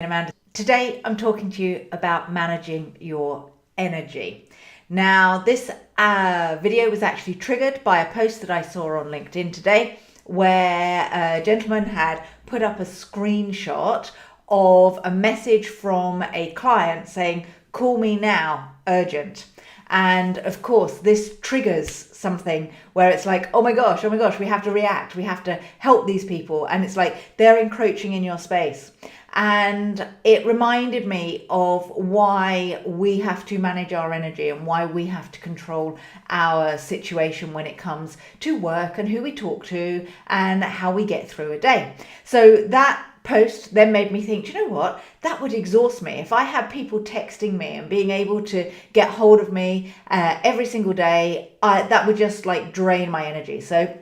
Amanda. Today I'm talking to you about managing your energy. Now this video was actually triggered by a post that I saw on LinkedIn today where a gentleman had put up a screenshot of a message from a client saying, "Call me now, urgent." And of course, this triggers something where it's like, oh my gosh, we have to react. We have to help these people. And it's like they're encroaching in your space. And it reminded me of why we have to manage our energy and why we have to control our situation when it comes to work and who we talk to and how we get through a day. So that post then made me think, you know what, that would exhaust me. If I had people texting me and being able to get hold of me every single day, that would just like drain my energy. So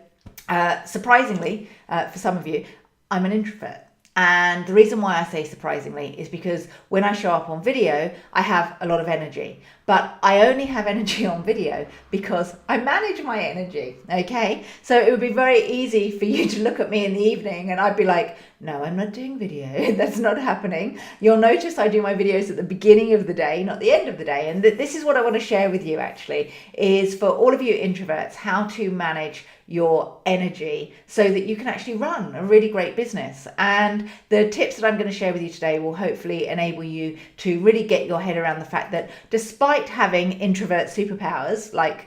surprisingly, for some of you, I'm an introvert. And the reason why I say surprisingly is because when I show up on video, I have a lot of energy. But I only have energy on video because I manage my energy, okay? So it would be very easy for you to look at me in the evening and I'd be like, no, I'm not doing video. That's not happening. You'll notice I do my videos at the beginning of the day, not the end of the day. And this is what I want to share with you actually, is for all of you introverts, how to manage your energy so that you can actually run a really great business. And the tips that I'm going to share with you today will hopefully enable you to really get your head around the fact that despite having introvert superpowers like,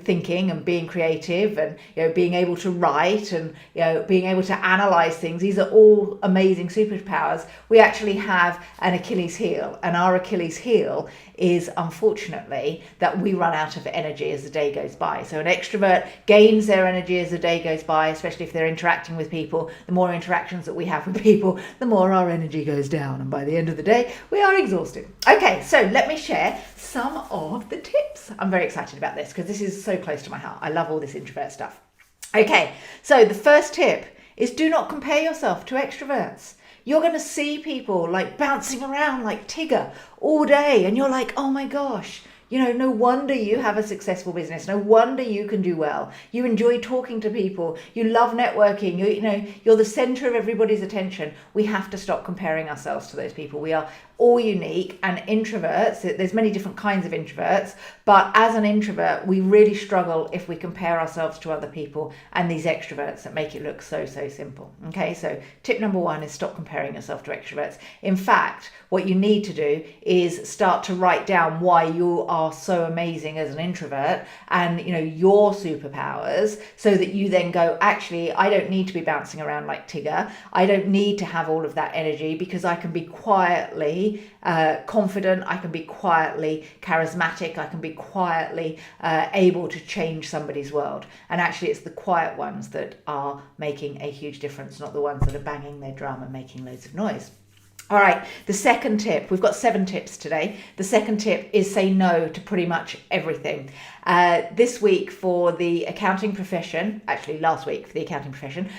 thinking and being creative and, being able to write and, being able to analyze things, these are all amazing superpowers. We actually have an Achilles heel, and our Achilles heel is unfortunately that we run out of energy as the day goes by. So an extrovert gains their energy as the day goes by, especially if they're interacting with people. The more interactions that we have with people, the more our energy goes down. And by the end of the day, we are exhausted. Okay, so let me share some of the tips. I'm very excited about this because this is so close to my heart. I love all this introvert stuff. Okay, so the first tip is do not compare yourself to extroverts. You're going to see people like bouncing around like Tigger all day and you're like, oh my gosh, no wonder you have a successful business. No wonder you can do well. You enjoy talking to people. You love networking. You're the center of everybody's attention. We have to stop comparing ourselves to those people. We are all unique, and introverts, there's many different kinds of introverts, but as an introvert, we really struggle if we compare ourselves to other people and these extroverts that make it look so simple. Okay, so tip number one is stop comparing yourself to extroverts. In fact, what you need to do is start to write down why you are so amazing as an introvert and your superpowers, so that you then go, actually, I don't need to be bouncing around like Tigger. I don't need to have all of that energy because I can be quietly confident, I can be quietly charismatic, I can be quietly able to change somebody's world. And actually it's the quiet ones that are making a huge difference, not the ones that are banging their drum and making loads of noise. All right, the second tip, we've got 7 tips today. The second tip is say no to pretty much everything. This week for the accounting profession, actually last week for the accounting profession,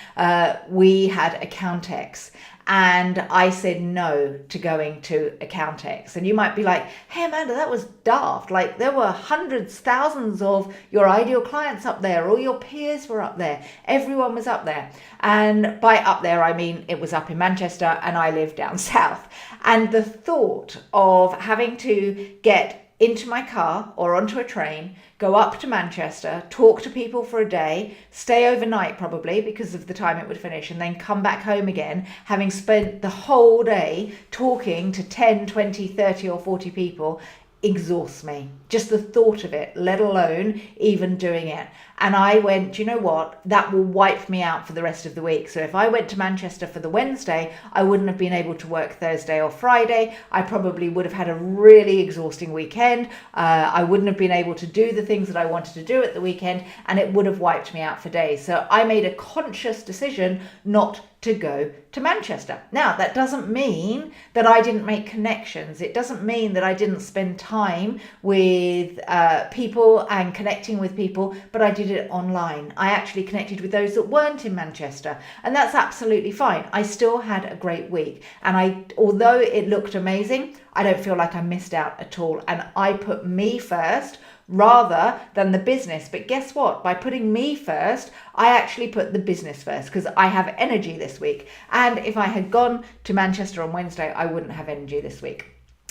we had Accountex. And I said no to going to Accountex. And you might be like, hey, Amanda, that was daft. Like there were hundreds, thousands of your ideal clients up there. All your peers were up there. Everyone was up there. And by up there, I mean, it was up in Manchester and I live down south. And the thought of having to get into my car or onto a train, go up to Manchester, talk to people for a day, stay overnight probably because of the time it would finish, and then come back home again, having spent the whole day talking to 10, 20, 30 or 40 people, exhausts me. Just the thought of it, let alone even doing it. And I went, you know what, that will wipe me out for the rest of the week. So if I went to Manchester for the Wednesday, I wouldn't have been able to work Thursday or Friday. I probably would have had a really exhausting weekend. I wouldn't have been able to do the things that I wanted to do at the weekend, and it would have wiped me out for days. So I made a conscious decision not to go to Manchester. Now, that doesn't mean that I didn't make connections. It doesn't mean that I didn't spend time with people and connecting with people, but I did it online. I actually connected with those that weren't in Manchester, and that's absolutely fine. I still had a great week, and although it looked amazing, I don't feel like I missed out at all. And I put me first rather than the business. But guess what? By putting me first, I actually put the business first because I have energy this week. And if I had gone to Manchester on Wednesday, I wouldn't have energy this week.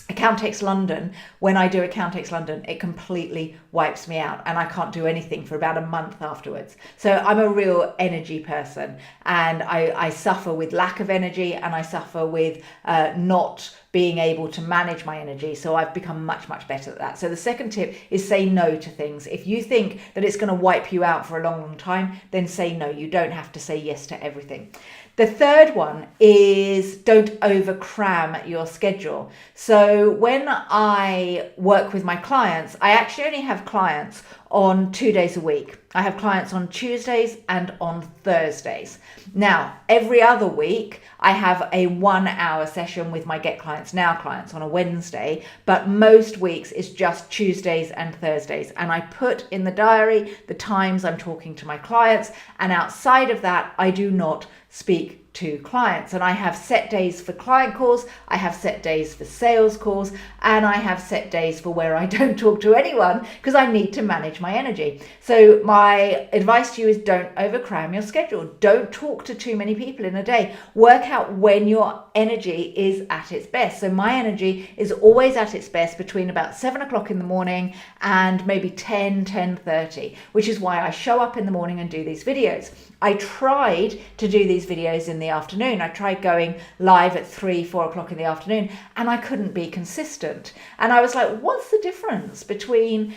Accountex London, when I do Accountex London, it completely wipes me out and I can't do anything for about a month afterwards. So I'm a real energy person, and I suffer with lack of energy, and I suffer with not being able to manage my energy. So I've become much better at that. So the second tip is say no to things. If you think that it's going to wipe you out for a long time, then say no. You don't have to say yes to everything. The third one is don't over cram your schedule. So when I work with my clients, I actually only have clients on 2 days a week. I have clients on Tuesdays and on Thursdays. Now, every other week, I have a 1 hour session with my Get Clients Now clients on a Wednesday, but most weeks it's just Tuesdays and Thursdays. And I put in the diary the times I'm talking to my clients, and outside of that, I do not speak to clients. And I have set days for client calls, I have set days for sales calls, and I have set days for where I don't talk to anyone because I need to manage my energy. So my advice to you is don't overcram your schedule. Don't talk to too many people in a day. Work out when your energy is at its best. So my energy is always at its best between about 7 o'clock in the morning and maybe 10:30, which is why I show up in the morning and do these videos. I tried to do these videos in the afternoon. I tried going live at 3-4 o'clock in the afternoon, and I couldn't be consistent. And I was like, what's the difference between,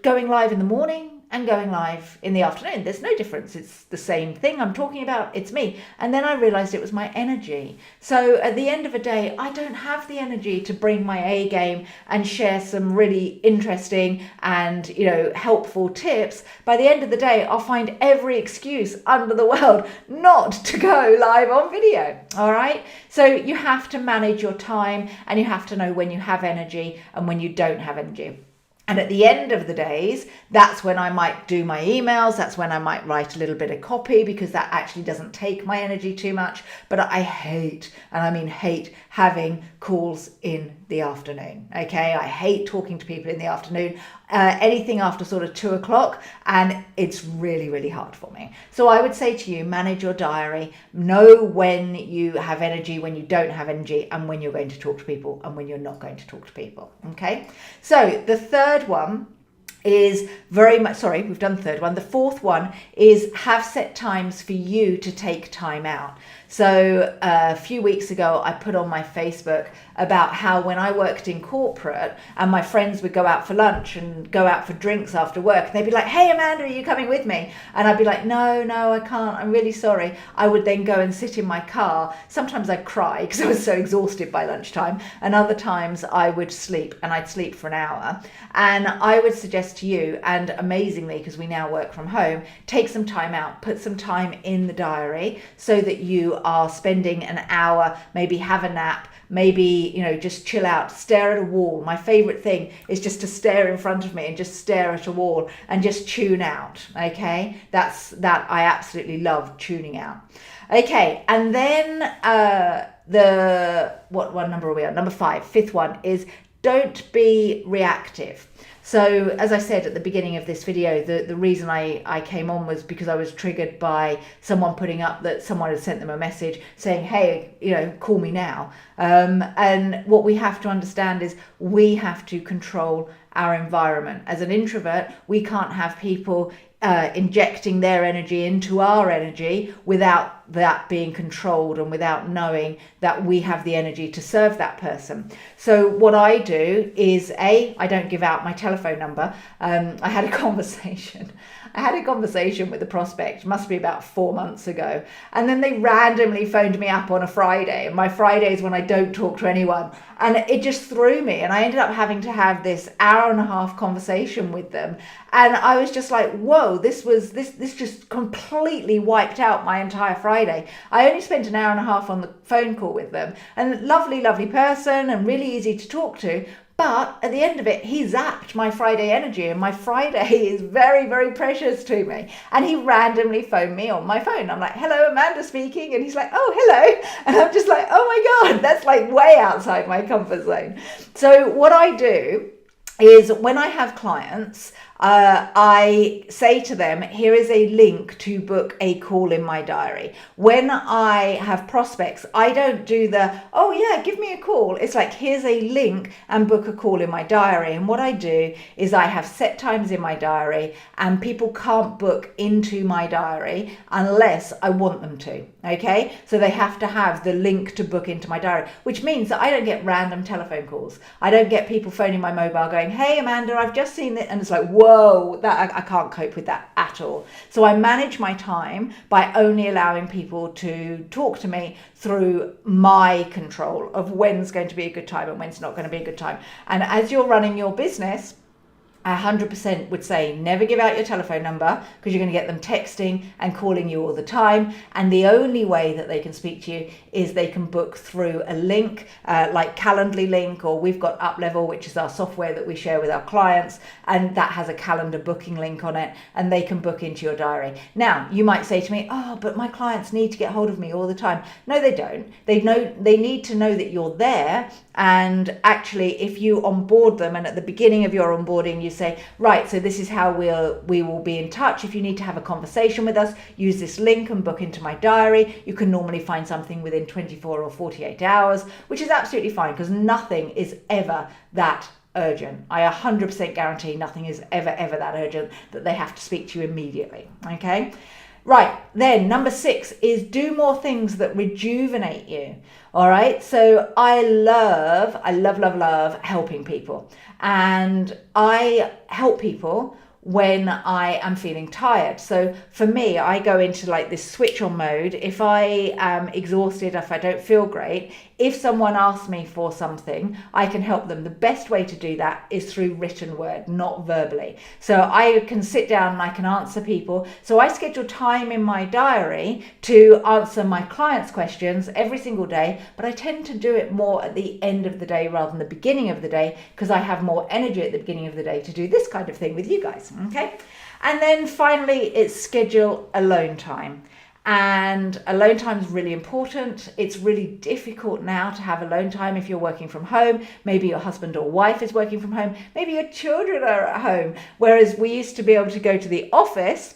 going live in the morning and going live in the afternoon? There's no difference. It's the same thing I'm talking about. It's me. And then I realized it was my energy. So at the end of a day, I don't have the energy to bring my A game and share some really interesting and, helpful tips. By the end of the day, I'll find every excuse under the world not to go live on video. All right. So you have to manage your time, and you have to know when you have energy and when you don't have energy. And at the end of the days, that's when I might do my emails. That's when I might write a little bit of copy, because that actually doesn't take my energy too much. But I hate, and I mean hate, having calls in the afternoon. Okay, I hate talking to people in the afternoon, anything after sort of 2 o'clock, and it's really hard for me. So I would say to you, manage your diary, know when you have energy, when you don't have energy, and when you're going to talk to people and when you're not going to talk to people. Okay, so the third one is we've done the third one. The fourth one is have set times for you to take time out. So a few weeks ago, I put on my Facebook about how when I worked in corporate and my friends would go out for lunch and go out for drinks after work, and they'd be like, hey, Amanda, are you coming with me? And I'd be like, no, I can't. I'm really sorry. I would then go and sit in my car. Sometimes I'd cry because I was so exhausted by lunchtime. And other times I would sleep, and I'd sleep for an hour. And I would suggest to you, and amazingly, because we now work from home, take some time out, put some time in the diary so that you are spending an hour, maybe have a nap, maybe, just chill out, stare at a wall. My favorite thing is just to stare in front of me and just stare at a wall and just tune out. Okay, that I absolutely love, tuning out. Okay, and then what number are we on? Number 5, fifth one is don't be reactive. So as I said at the beginning of this video, the reason I came on was because I was triggered by someone putting up that someone had sent them a message saying, hey, call me now. And what we have to understand is we have to control our environment. As an introvert, we can't have people injecting their energy into our energy without that being controlled and without knowing that we have the energy to serve that person. So what I do is I don't give out my telephone number. I had a conversation with a prospect, must be about 4 months ago. And then they randomly phoned me up on a Friday. And my Friday is when I don't talk to anyone. And it just threw me. And I ended up having to have this hour and a half conversation with them. And I was just like, whoa, this just completely wiped out my entire Friday. I only spent an hour and a half on the phone call with them. And lovely person and really easy to talk to. But at the end of it, he zapped my Friday energy, and my Friday is very, very precious to me. And he randomly phoned me on my phone. I'm like, hello, Amanda speaking. And he's like, oh, hello. And I'm just like, oh my God, that's like way outside my comfort zone. So what I do is when I have clients, I say to them, here is a link to book a call in my diary. When I have prospects, I don't do the, oh yeah, give me a call. It's like, here's a link and book a call in my diary. And what I do is I have set times in my diary, and people can't book into my diary unless I want them to. Okay, so they have to have the link to book into my diary, which means that I don't get random telephone calls. I don't get people phoning my mobile going, hey Amanda, I've just seen it, and it's like, whoa, that I can't cope with that at all. So I manage my time by only allowing people to talk to me through my control of when's going to be a good time and when's not going to be a good time. And as you're running your business, 100% would say never give out your telephone number, because you're going to get them texting and calling you all the time. And the only way that they can speak to you is they can book through a link like Calendly Link, or we've got UpLevel, which is our software that we share with our clients, and that has a calendar booking link on it, and they can book into your diary. Now, you might say to me, oh, but my clients need to get hold of me all the time. No, they don't. They need to know that you're there. And actually, if you onboard them, and at the beginning of your onboarding, you say, right, so this is how we will be in touch. If you need to have a conversation with us, use this link and book into my diary. You can normally find something within 24 or 48 hours, which is absolutely fine, because nothing is ever that urgent. I 100% guarantee nothing is ever that urgent that they have to speak to you immediately. Okay. Right, then number 6 is do more things that rejuvenate you. All right, so I love helping people, and I help people when I am feeling tired. So for me, I go into like this switch on mode. If I am exhausted, if I don't feel great, if someone asks me for something, I can help them. The best way to do that is through written word, not verbally. So I can sit down and I can answer people. So I schedule time in my diary to answer my clients' questions every single day, but I tend to do it more at the end of the day rather than the beginning of the day, because I have more energy at the beginning of the day to do this kind of thing with you guys. Okay. And then finally, it's schedule alone time. And alone time is really important. It's really difficult now to have alone time if you're working from home. Maybe your husband or wife is working from home. Maybe your children are at home. Whereas we used to be able to go to the office.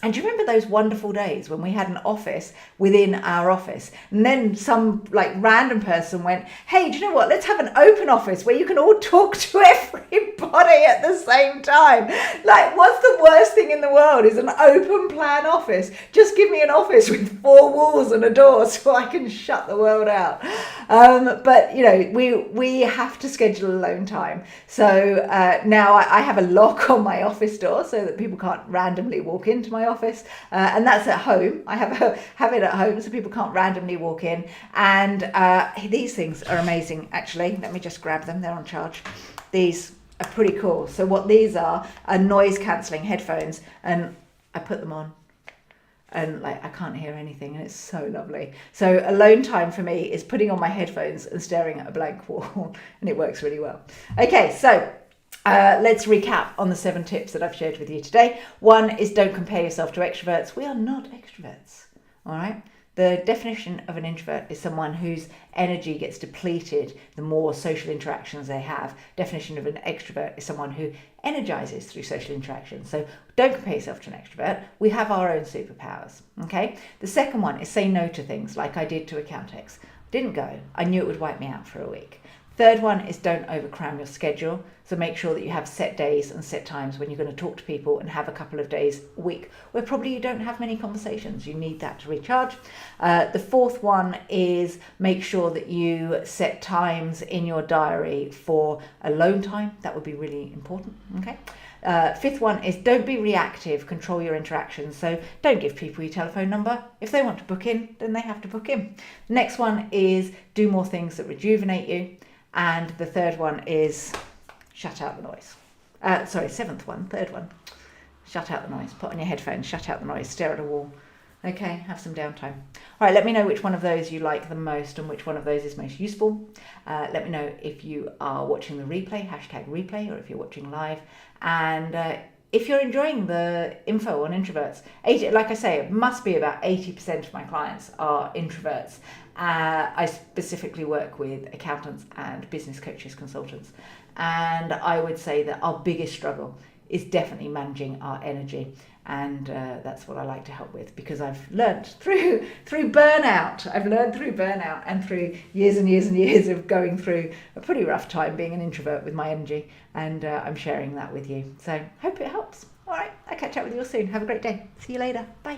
And do you remember those wonderful days when we had an office within our office? And then some like random person went, hey, do you know what? Let's have an open office where you can all talk to everybody at the same time. Like, what's the worst thing in the world is an open plan office? Just give me an office with 4 walls and a door so I can shut the world out. But, you know, we have to schedule alone time. So now I have a lock on my office door so that people can't randomly walk into my office, and that's at home. I have it at home so people can't randomly walk in. And these things are amazing, actually. Let me just grab them. They're on charge. These are pretty cool. So what these are noise cancelling headphones, and I put them on and like I can't hear anything, and it's so lovely. So alone time for me is putting on my headphones and staring at a blank wall, and it works really well. Okay, so let's recap on the 7 tips that I've shared with you today. 1 is don't compare yourself to extroverts. We are not extroverts, all right? The definition of an introvert is someone whose energy gets depleted the more social interactions they have. Definition of an extrovert is someone who energizes through social interaction. So don't compare yourself to an extrovert. We have our own superpowers, okay? The second one is say no to things, like I did to Accountex. Didn't go. I knew it would wipe me out for a week. Third one is don't overcram your schedule. So make sure that you have set days and set times when you're going to talk to people, and have a couple of days a week where probably you don't have many conversations. You need that to recharge. The fourth one is make sure that you set times in your diary for alone time. That would be really important. Okay. Fifth one is don't be reactive, control your interactions. So don't give people your telephone number. If they want to book in, then they have to book in. Next one is do more things that rejuvenate you. And the third one is shut out the noise. Third one. Shut out the noise. Put on your headphones, shut out the noise, stare at a wall, Okay, have some downtime. All right, let me know which one of those you like the most and which one of those is most useful. Let me know if you are watching the replay, #replay, or if you're watching live. And if you're enjoying the info on introverts, like I say, it must be about 80% of my clients are introverts. I specifically work with accountants and business coaches, consultants. And I would say that our biggest struggle is definitely managing our energy. And that's what I like to help with, because I've learned through burnout. I've learned through burnout and through years and years and years of going through a pretty rough time being an introvert with my energy. And I'm sharing that with you. So hope it helps. All right, I'll catch up with you all soon. Have a great day. See you later. Bye.